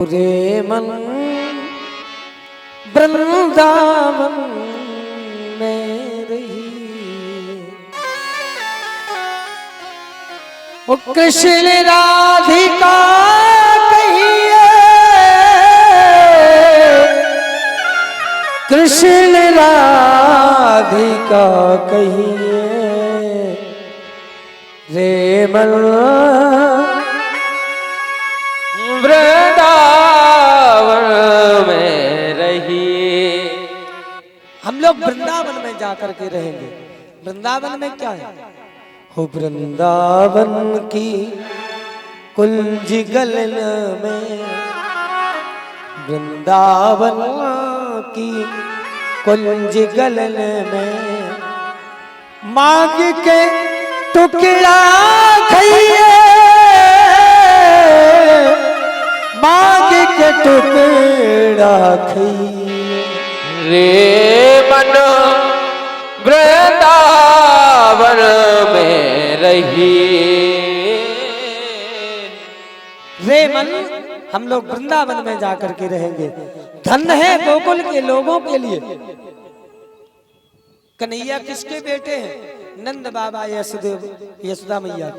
रे मन वृंदावन में रही, ओ कृष्ण राधिका कहिए, कृष्ण राधिका कहिए, रे मन वृंदावन में रहिए। हम लोग वृंदावन में जाकर के रहेंगे। वृंदावन में क्या है? हो वृंदावन की कुंज गलन में, वृंदावन की कुंज गलन में मांग के टुकड़ा खाइए, मांग के टुकड़ा खाइए, रे मन वृंदावन में रहिए। रे मन हम लोग वृंदावन में जाकर के रहेंगे। धन है गोकुल के लोगों के लिए। कन्हैया किसके बेटे हैं? नंद बाबा यशोदेव यशोदा मैया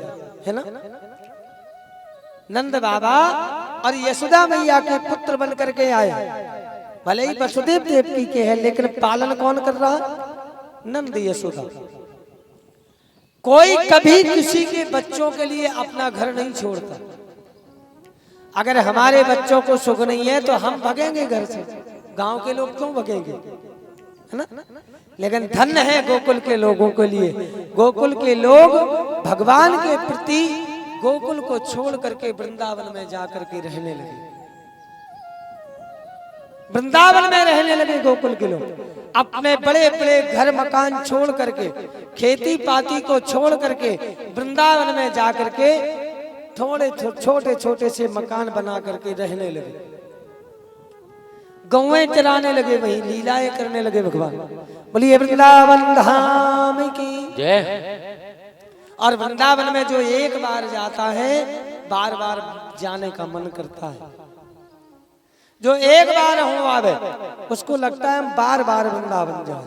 है ना। नंद बाबा और यशोदा मैया के पुत्र बन करके आए। भले ही वसुदेव देवकी के हैं, लेकिन पालन कौन कर रहा? नंद यशोदा। कोई कभी किसी के बच्चों के लिए अपना घर नहीं छोड़ता। अगर हमारे बच्चों को सुख नहीं है तो हम भगेंगे घर से। गांव के लोग क्यों भगेंगे, है ना। लेकिन धन्य है गोकुल के लोगों के लिए। गोकुल के लोग भगवान के प्रति गोकुल को छोड़ करके वृंदावन में जाकर के रहने लगे। वृंदावन में रहने लगे गोकुल के लोग। अपने बड़े बड़े घर मकान छोड़ करके, खेती पाती को छोड़ करके वृंदावन में जाकर के थोड़े छोटे छोटे से मकान बना करके रहने लगे। गौएं चराने लगे, वहीं लीलाएं करने लगे। भगवान बोलिए वृंदावन धाम की जय। और वृंदावन में जो एक बार जाता है बार बार जाने का मन करता है। जो एक बार हो आवे उसको लगता है हम बार बार वृंदावन जाए।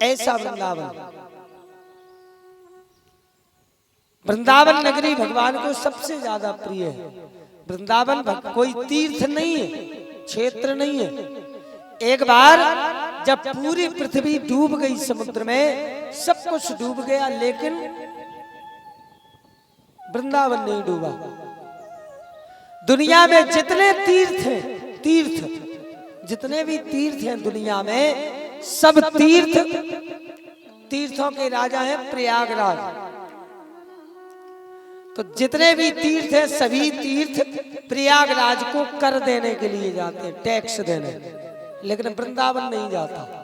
ऐसा वृंदावन, वृंदावन नगरी भगवान को सबसे ज्यादा प्रिय है। वृंदावन कोई तीर्थ नहीं है, क्षेत्र नहीं है। एक बार जब पूरी पृथ्वी डूब गई समुद्र में, सब कुछ डूब गया, लेकिन वृंदावन नहीं डूबा। दुनिया में जितने तीर्थ हैं, जितने भी तीर्थ हैं दुनिया में, सब तीर्थों के राजा हैं प्रयागराज। तो जितने भी तीर्थ हैं सभी तीर्थ प्रयागराज को कर देने के लिए जाते हैं, टैक्स देने। लेकिन वृंदावन नहीं जाता।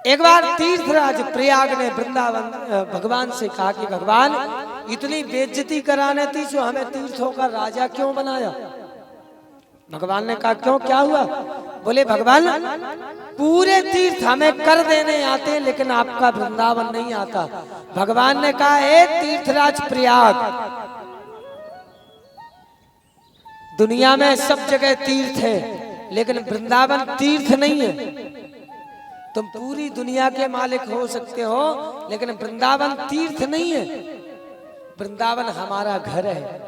एक बार तीर्थराज प्रयाग ने वृंदावन भगवान से कहा कि भगवान इतनी बेइज्जती कराने थी जो हमें तीर्थों का राजा क्यों बनाया? भगवान ने कहा क्यों, क्या हुआ? बोले भगवान पूरे तीर्थ हमें कर देने आते हैं, लेकिन आपका वृंदावन नहीं आता। भगवान ने कहा ए तीर्थराज प्रयाग, दुनिया में सब जगह तीर्थ है, लेकिन वृंदावन तीर्थ नहीं है। तुम पूरी दुनिया के मालिक हो सकते हो, लेकिन वृंदावन तीर्थ नहीं है। वृंदावन हमारा घर है,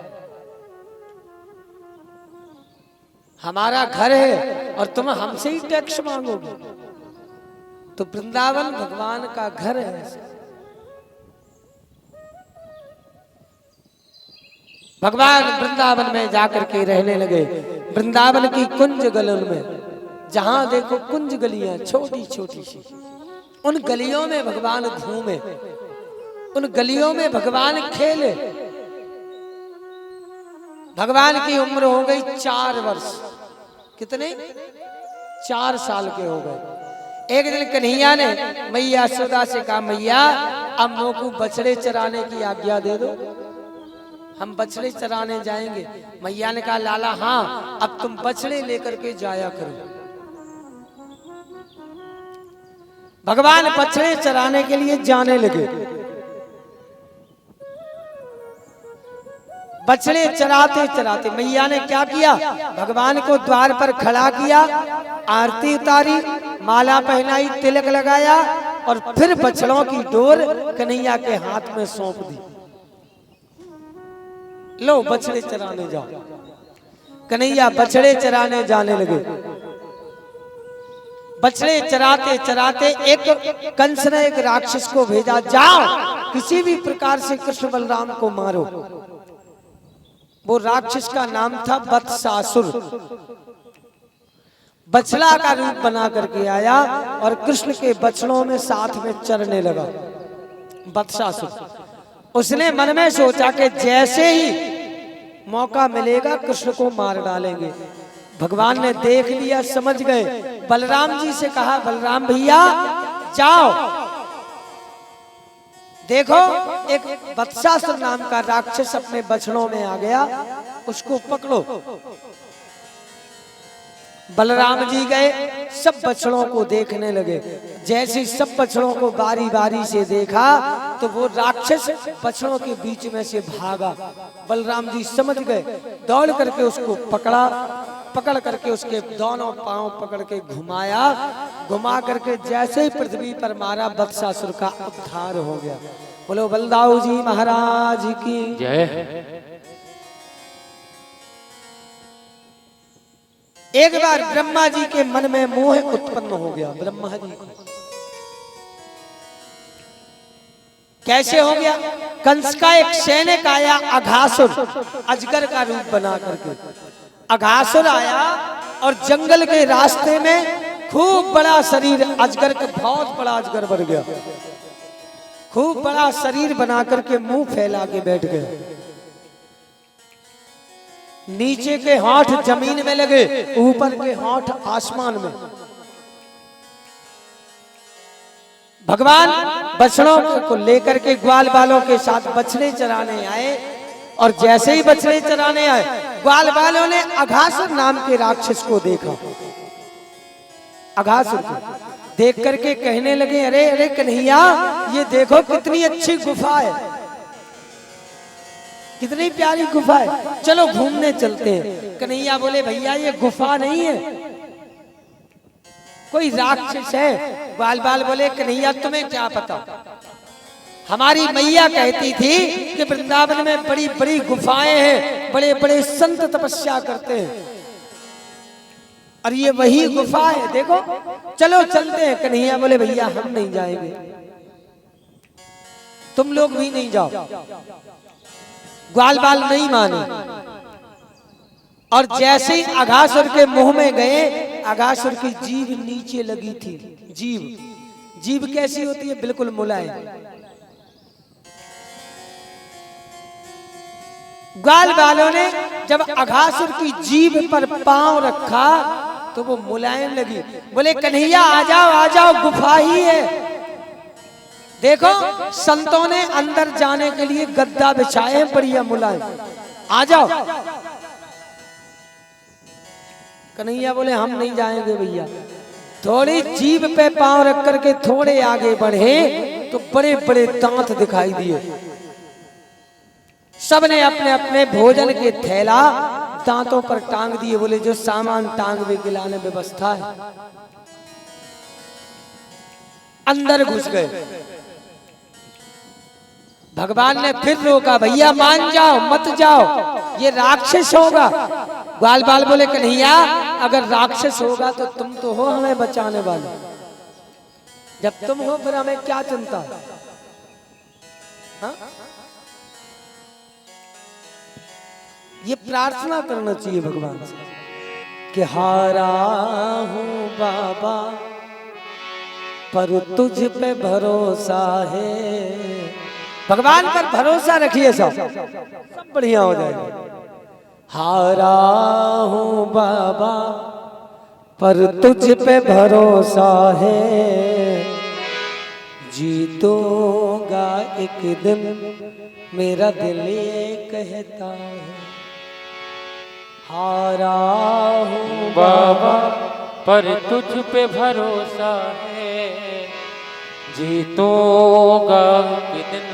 हमारा घर है, और तुम हमसे ही टैक्स मांगोगे। तो वृंदावन भगवान का घर है। भगवान वृंदावन में जाकर के रहने लगे। वृंदावन की कुंज गलन में, जहां देखो कुंज गलियां छोटी छोटी सी, उन गलियों में भगवान घूमे, उन गलियों में भगवान खेले। भगवान की उम्र हो गई 4 वर्ष। कितने? 4 साल के हो गए। एक दिन कन्हैया ने मैया यशोदा से कहा, मैया अब मोको बछड़े चराने की आज्ञा दे दो, हम बछड़े चराने जाएंगे। मैया ने कहा लाला हाँ, अब तुम बछड़े लेकर के जाया करो। भगवान बछड़े चराने के लिए जाने लगे। बछड़े चराते चराते मैया ने क्या किया, भगवान को द्वार पर खड़ा किया, आरती उतारी, माला पहनाई, तिलक लगाया और फिर बछड़ों की डोर कन्हैया के हाथ में सौंप दी। लो बछड़े चराने जाओ। कन्हैया बछड़े चराने जाने लगे। बछड़े चराते चराते एक कंस ने एक राक्षस को भेजा, जाओ किसी भी प्रकार से कृष्ण बलराम को मारो। वो राक्षस का नाम था वत्सासुर। बछड़ा का रूप बना करके आया और कृष्ण के बछड़ों में साथ में चरने लगा वत्सासुर। उसने मन में सोचा कि जैसे ही मौका मिलेगा कृष्ण को मार डालेंगे। भगवान ने देख लिया, समझ गए। बलराम जी से कहा, बलराम भैया जाओ, देखो एक वत्सासुर नाम का राक्षस अपने बछड़ों में आ गया, उसको पकड़ो। बलराम जी गए, सब बछड़ों को देखने लगे। जैसे सब बछड़ों को बारी बारी से देखा तो वो राक्षस बछड़ों के बीच में से भागा। बलराम जी समझ गए, दौड़ करके उसको पकड़ा, पकड़ करके उसके दोनों पांव पकड़ के घुमाया, घुमा करके जैसे ही पृथ्वी पर मारा, वत्सासुर का उद्धार हो गया। बोलो बलदाऊ जी महाराज की जय। एक बार ब्रह्मा जी के मन में मोह उत्पन्न हो गया। ब्रह्मा जी को कैसे हो गया? कंस का एक सैनिक आया, अघासुर, अजगर का रूप बना करके। अघासुर आया और जंगल के रास्ते में खूब बड़ा शरीर, अजगर का बहुत बड़ा अजगर बन गया, खूब बड़ा शरीर बना करके मुंह फैला के बैठ गया। नीचे के होंठ जमीन में लगे, ऊपर के होंठ आसमान में। भगवान बछड़ों को लेकर के ग्वाल बालों के साथ बछड़े चराने आए और जैसे ही बछड़े चराने आए, ग्वाल बालों ने अघासुर नाम के राक्षस को देखा। अघासुर को देख करके कहने लगे, अरे अरे कन्हैया, ये देखो कितनी अच्छी गुफा है, कितनी प्यारी गुफा है, चलो घूमने चलते हैं। कन्हैया बोले, भैया ये गुफा नहीं है, कोई राक्षस है। ग्वाल बाल बोले, कन्हैया तुम्हें क्या पता, हमारी मैया कहती थी कि वृंदावन में बड़ी बड़ी गुफाएं हैं, बड़े बड़े संत तपस्या करते हैं, और ये वही गुफा है, देखो चलो चलते हैं। कन्हैया बोले, भैया हम नहीं जाएंगे, तुम लोग भी नहीं जाओ। ग्वाल बाल नहीं माने और जैसे ही अघासुर के मुंह में गए, अघासुर की जीभ नीचे लगी थी। जीभ कैसी होती है? बिल्कुल मुलायम। ग्वाल बालों ने जब अघासुर की जीभ पर पांव रखा तो वो मुलायम लगी। बोले, कन्हैया आ जाओ आ जाओ, गुफा ही है, देखो संतों ने अंदर जाने के लिए गद्दा बिछाए हैं बढ़िया मुलायम, आ जाओ। कन्हैया बोले, हम नहीं जाएंगे भैया। थोड़ी जीभ पे पांव रख करके थोड़े आगे बढ़े तो बड़े बड़े दांत दिखाई दिए। सबने अपने अपने भोजन के थैला दांतों पर टांग दिए। बोले, जो सामान टांगने के लाने व्यवस्था है। अंदर घुस गए। भगवान ने फिर रोका, भैया मान जाओ, मत जाओ, ये राक्षस होगा। ग्वाल बाल बोले, कन्हैया अगर राक्षस होगा तो तुम तो हो हमें बचाने वाले, जब तुम हो फिर हमें क्या चिंता। हाँ? ये प्रार्थना करना चाहिए भगवान से कि हारा हूं बाबा पर तुझ पे भरोसा है। भगवान पर भरोसा रखिए, सब बढ़िया हो जाएगा। हारा हूं बाबा पर तुझ पे भरोसा है, जीतूंगा एक दिन मेरा दिल ये कहता है। हारा हूं बाबा पर तुझ पे भरोसा है, जीतूंगा एक दिन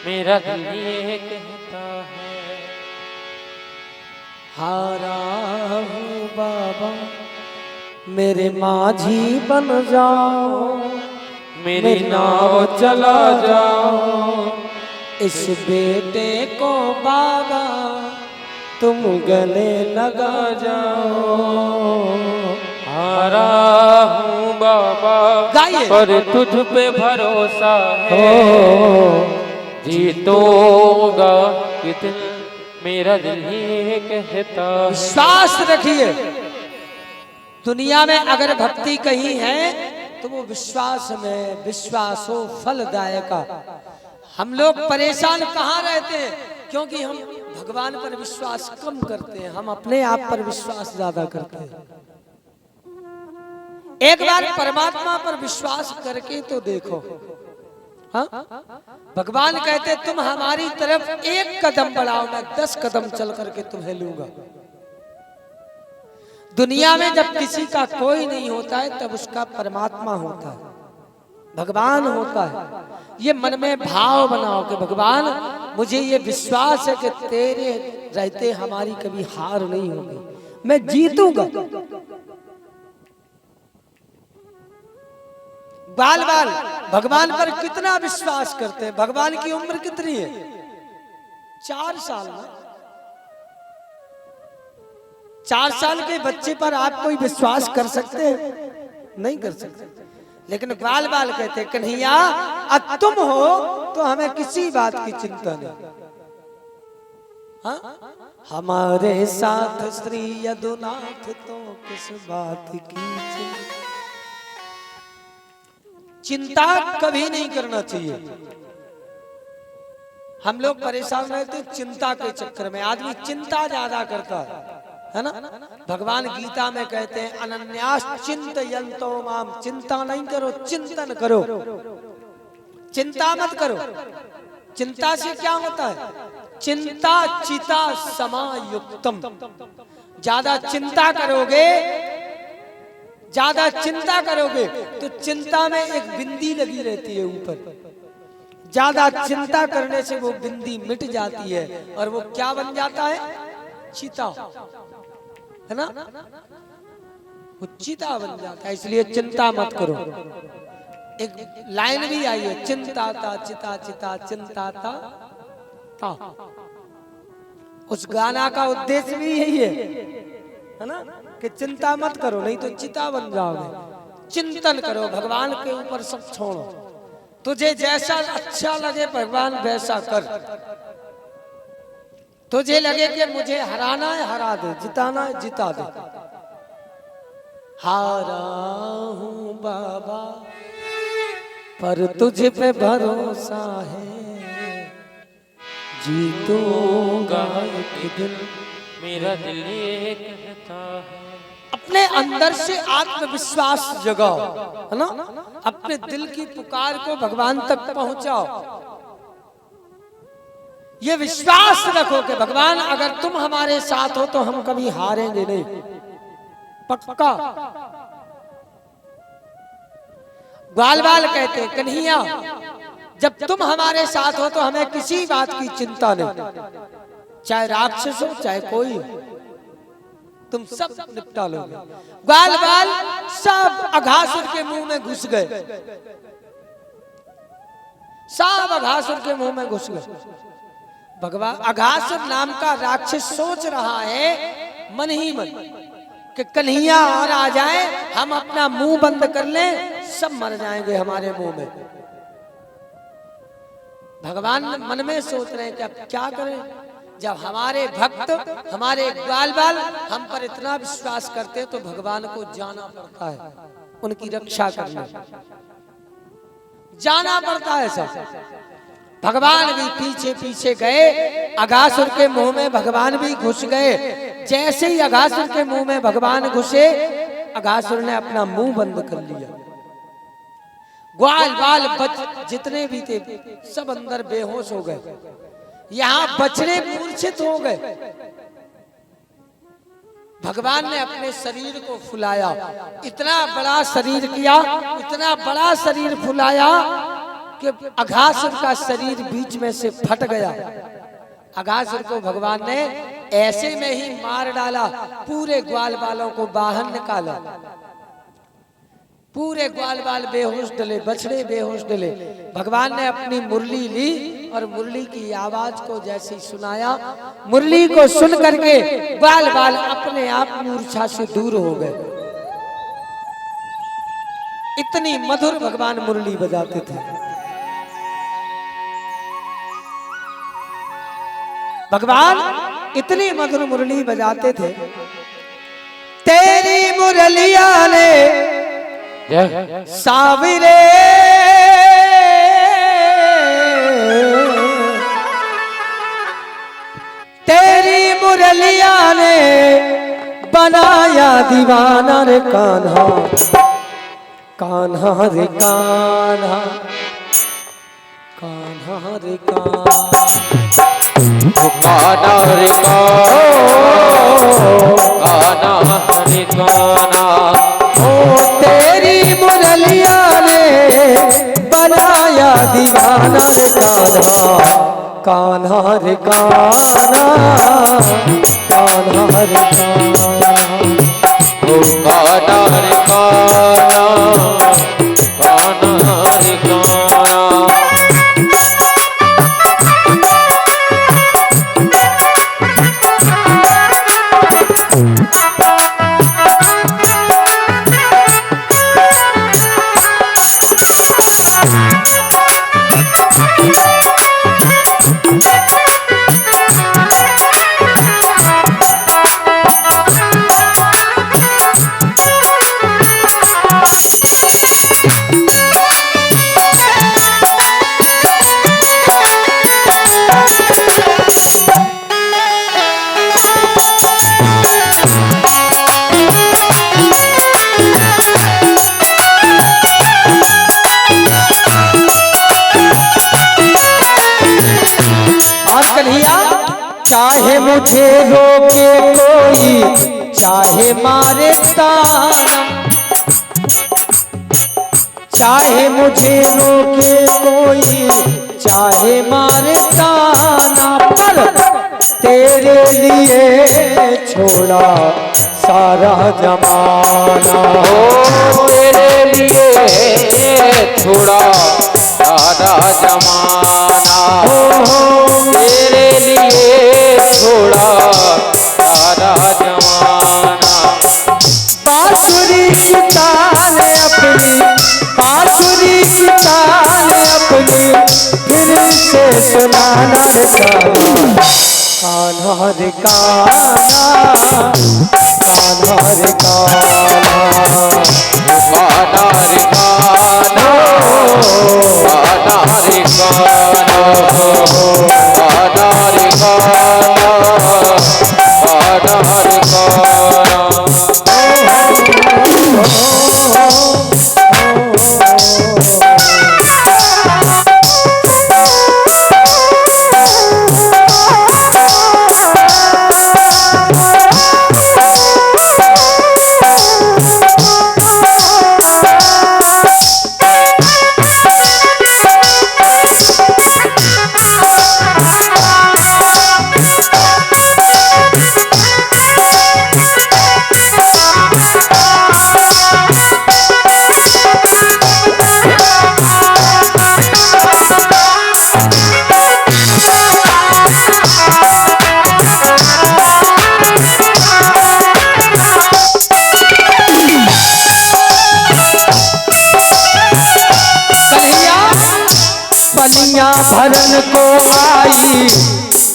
मेरा दिल ये कहता है। हारा हूँ बाबा मेरे माझी बन जाओ, मेरी नाव चला जाओ, इस बेटे को बाबा तुम गले लगा जाओ। हारा हूँ बाबा गाइए। पर तुझ पे भरोसा है, जीतोगा कि दिल मेरा दिल ही कहता है। विश्वास रखिए, दुनिया में अगर भक्ति कहीं है तो वो विश्वास में, विश्वासो फलदायका। हम लोग परेशान कहाँ रहते हैं? क्योंकि हम भगवान पर विश्वास कम करते हैं, हम अपने आप पर विश्वास ज्यादा करते हैं। एक बार परमात्मा पर विश्वास करके तो देखो। हाँ? भगवान कहते तुम हमारी तरफ एक कदम बढ़ाओ, मैं 10 कदम चल करके तुम्हें लूंगा। दुनिया में जब किसी का कोई नहीं होता है तब उसका परमात्मा होता है, भगवान होता है। ये मन में भाव बनाओ कि भगवान मुझे ये विश्वास है कि तेरे रहते हमारी कभी हार नहीं होगी, मैं जीतूंगा। बाल बाल भगवान पर कितना विश्वास करते हैं? भगवान की उम्र कितनी है? 4 साल में। 4 साल के बच्चे पर आप कोई विश्वास कर सकते हैं? नहीं कर सकते। लेकिन बाल बाल कहते कन्हैया अब तुम हो तो हमें किसी बात की चिंता नहीं। हाँ? हमारे साथ श्री यदुनाथ तो किस बात की चिंता कभी नहीं करना चाहिए। हम लोग परेशान रहते चिंता के चक्कर में, आदमी चिंता ज्यादा करता है ना। भगवान गीता में कहते हैं अनन्यास चिंतयन्तो माम, चिंता नहीं करो, चिंतन करो। चिंता मत करो। चिंता से क्या होता है? चिंता चिता समायुक्तम। ज्यादा चिंता करोगे, ज्यादा चिंता करोगे तो चिंता में एक बिंदी लगी रहती है ऊपर। ज्यादा चिंता करने से वो बिंदी मिट जाती है और वो क्या बन जाता है? चिता, है ना। वो चिता बन जाता है। इसलिए चिंता मत करो। एक लाइन भी आई है, चिंता था चिता चिता चिंता था। उस गाना का उद्देश्य भी यही है ना, कि चिंता मत करो नहीं तो चिता बन जाओगे। चिंतन करो, भगवान के ऊपर सब छोड़ो। तुझे जैसा अच्छा लगे भगवान वैसा कर। तुझे लगे कि मुझे हराना है हरा दे, जिताना है जिता दे। हारा हूँ बाबा पर तुझ पे भरोसा है, जीतूंगा एक दिन मेरा दिल ये कहता है। अपने अंदर से आत्मविश्वास जगाओ, है ना। अपने दिल की पुकार को भगवान तक पहुंचाओ। ये विश्वास रखो कि भगवान अगर तुम हमारे साथ हो तो हम कभी हारेंगे नहीं, पक्का। बाल बाल कहते कन्हैया जब तुम हमारे साथ हो तो हमें किसी बात की चिंता नहीं, चाहे राक्षस हो चाहे कोई हो, तुम सब निपटा लोगे। बाल बाल सब अघासुर के मुंह में घुस गए, सब अघासुर के मुंह में घुस गए। भगवान अघासुर नाम का राक्षस सोच रहा है मन ही मन कि कन्हैया और आ जाए, हम अपना मुंह बंद कर लें, सब मर जाएंगे हमारे मुंह में। भगवान मन में सोच रहे हैं कि अब क्या करें, जब हमारे भक्त हमारे बाल बाल हम पर इतना विश्वास करते हैं तो भगवान को जाना पड़ता है, उनकी रक्षा करने जाना पड़ता है सब। भगवान भी पीछे पीछे गए, अघासुर के मुंह में भगवान भी घुस गए। जैसे ही अघासुर के मुंह में भगवान घुसे, अघासुर ने अपना मुंह बंद कर लिया। ग्वाल बाल बच जितने भी थे सब अंदर बेहोश हो गए। यहाँ बछड़े मूर्छित हो गए। भगवान ने अपने शरीर को फुलाया, इतना बड़ा शरीर किया, इतना बड़ा शरीर फुलाया कि अघासुर का शरीर बीच में से फट गया। अघासुर को भगवान ने ऐसे में ही मार डाला, पूरे ग्वाल बालों को बाहर निकाला, पूरे ग्वाल बाल बेहोश डले, बछड़े बेहोश डले। भगवान ने अपनी मुरली ली और मुरली की आवाज को जैसे सुनाया, मुरली को सुन करके ग्वाल बाल अपने आप मूर्छा से दूर हो गए। इतनी मधुर भगवान मुरली बजाते थे। भगवान इतनी मधुर मुरली बजाते थे, तेरी मुरलिया ने साविरे तेरी मुरलिया ने बनाया दीवाना रे कान्हा, कान्हा रे कान्हा, कान्हा रे कान्हा, कान्हा रे कान्हा, कान्हा रे कान्हा। तेरी मुरलिया ने बनाया दीवाना रे कान्हा, कान्हा रे कान्हा, कान्हा रे कान्हा, कान्हा रे कान्हा, कान्हा रे कान्हा। चाहे मुझे रोके कोई, चाहे मारे ताना, चाहे मुझे रोके कोई, चाहे मारे ताना, पर तेरे लिए छोड़ा सारा जमाना, ओ तेरे लिए छोड़ा सारा जमाना, तेरे लिए छोड़ा सारा जमाना। बांसुरी की तान अपनी, बांसुरी की तान अपनी फिर से सुनाना रे कान्हा, कान्हा रे कान्हा, कान्हा रे कान्हा, कान्हा रे कान्हा, कान्हा रे कान्हा, कान्हा रे कान्हा, कान्हा रे कान्हा। पलियां भरन को आई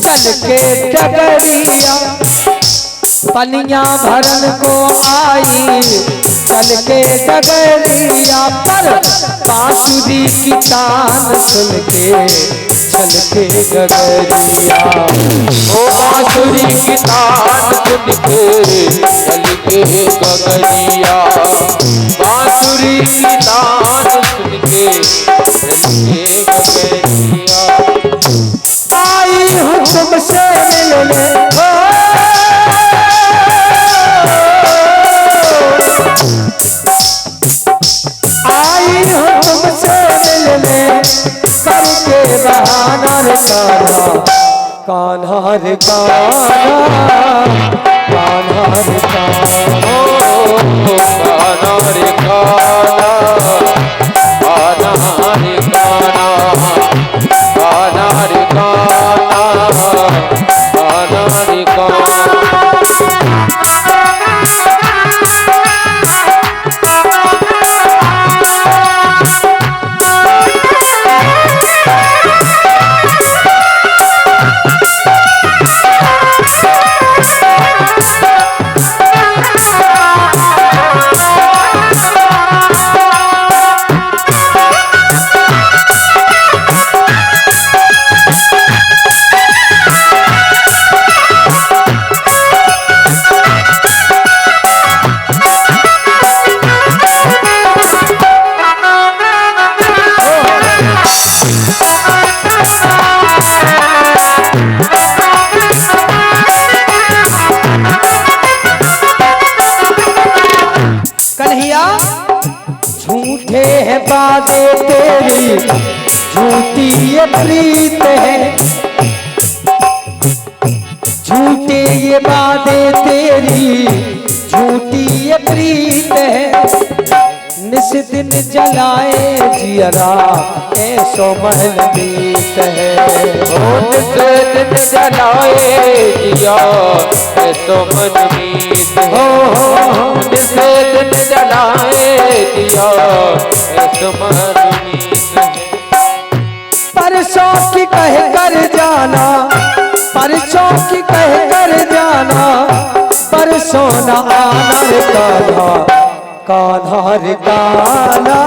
चल के डगरिया, पलियां भरन को आई चल के डगरिया, पर बांसुरी की तान सुन के चल के डगरिया, ओ बांसुरी की तान सुन के चल के गगरिया, बांसुरी की तान सुन के चल के गगरिया। आई हूँ तुमसे मिलने, आई हूँ तुमसे मिलने करके बहाना रे कान्हा, कान्हा रे कान्हा, कान्हा रे कान्हा, कान्हा रे कान्हा, कान्हा रे कान्हा, कान्हा रे कान्हा, कान्हा रे कान्हा। झूठे हैं वादे तेरी, झूठी ये प्रीत है, झूठे ये वादे तेरी, झूठी ये प्रीत है। निस दिन जलाए जियरा ऐसो महल मीत है, निस दिन जलाए जिया ऐसो मन मीत है, निस दिन जलाए जिया ऐसो मन मीत है। परसों की कह कर जाना, परसों की कह कर जाना, परसों न आना रे कान्हा, कान्हा रे कान्हा,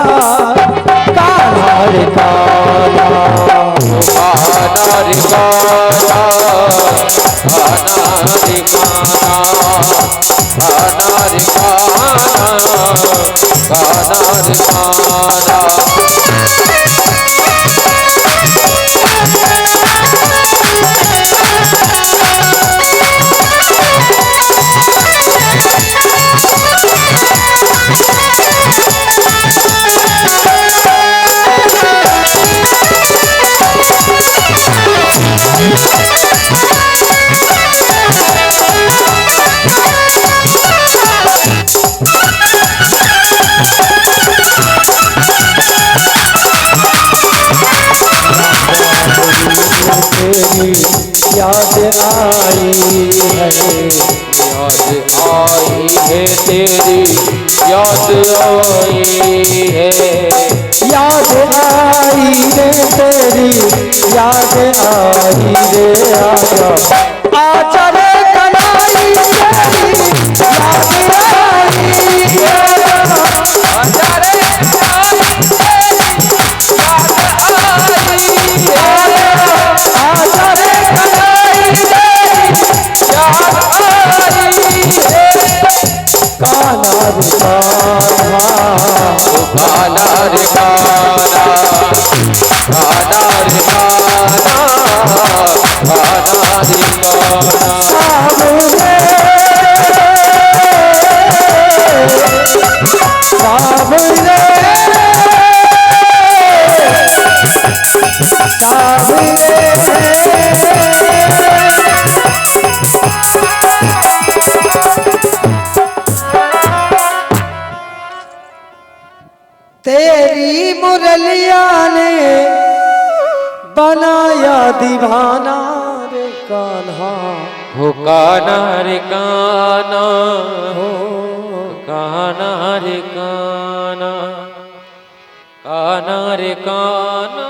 कान्हा रे कान्हा, कान्हा रे कान्हा, कान्हा रे कान्हा, कान्हा रे कान्हा, कान्हा रे कान्हा। तेरी याद आई है, याद आई है तेरी, याद आई है, याद आई रे तेरी, याद आई रे आजा, आजा रे कलाई तेरी, याद आई रे, आजा रे कलाई तेरी, याद आई है, आजा रे कलाई तेरी, याद आई है। कान्हा रे कान्हा, कान्हा रे कान्हा, कान्हा रे कान्हा, कान्हा रे कान्हा। सावरे सावरे तेरी मुरलिया ने बनाया दीवाना रे कान्हा, हो कान्हा रे कान्हा, कान्हा रे कान्हा, कान्हा रे कान्हा,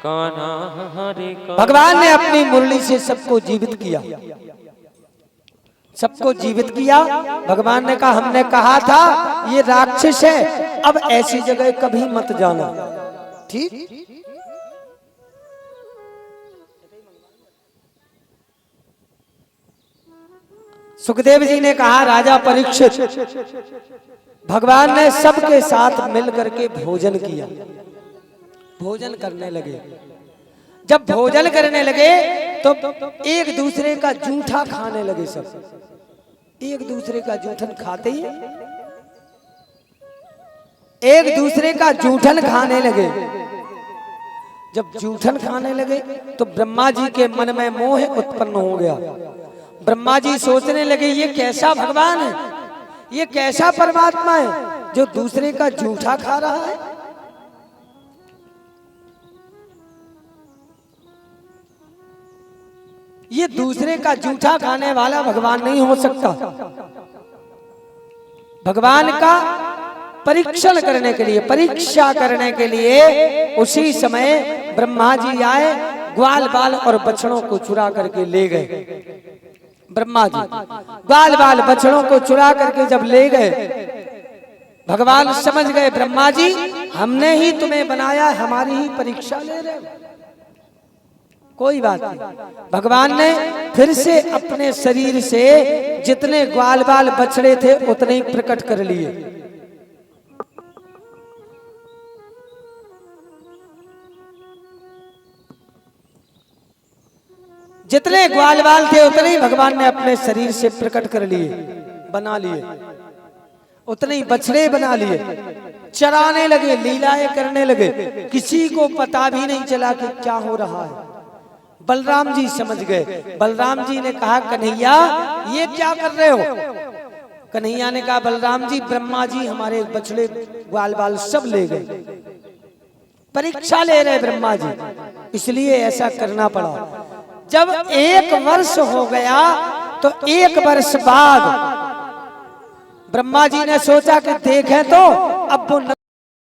कान्हा रे कान्हा। भगवान ने अपनी मुरली से सबको जीवित किया, सबको जीवित किया। भगवान ने कहा, हमने कहा था ये राक्षस है, अब ऐसी जगह कभी मत जाना, ठीक। सुखदेव जी ने कहा, राजा परीक्षित, भगवान ने सबके साथ मिल करके भोजन किया, भोजन करने लगे। जब भोजन करने लगे तो एक दूसरे का जूठा खाने लगे, सब एक दूसरे का जूठन खाते ही एक दूसरे का जूठन खाने लगे। जब जूठन खाने लगे तो ब्रह्मा जी के मन में मोह उत्पन्न हो गया। ब्रह्मा जी सोचने लगे ये कैसा भगवान है, ये कैसा परमात्मा है जो दूसरे का जूठा खा रहा है। ये दूसरे का जूठा खाने वाला भगवान नहीं हो सकता। भगवान का परीक्षण करने के लिए, परीक्षा करने के लिए उसी समय ब्रह्मा जी आए, ग्वाल बाल और बछड़ों को चुरा करके ले गए। ब्रह्मा जी ग्वाल बाल बछड़ों को चुरा करके जब ले गए, भगवान समझ गए ब्रह्मा जी हमने ही तुम्हें बनाया, हमारी ही परीक्षा ले रहे हो। कोई बात नहीं, भगवान ने फिर से अपने शरीर से जितने ग्वाल बाल बछड़े थे उतने ही प्रकट कर लिए। जितने ग्वाल बाल थे उतने ही भगवान ने अपने शरीर से प्रकट कर लिए, बना लिए। उतने ही बछड़े बना लिए, चराने लगे, लीलाएं करने लगे। किसी को पता भी नहीं चला कि क्या हो रहा है। बलराम जी समझ गए। बलराम जी ने कहा कन्हैया ये क्या कर रहे हो। कन्हैया ने कहा बलराम जी ब्रह्मा जी हमारे बछड़े ग्वाल बाल सब ले गए, परीक्षा ले रहे ब्रह्मा जी, इसलिए ऐसा करना पड़ा। जब 1 वर्ष हो गया तो 1 वर्ष बाद ब्रह्मा जी ने सोचा कि देखें तो अब वो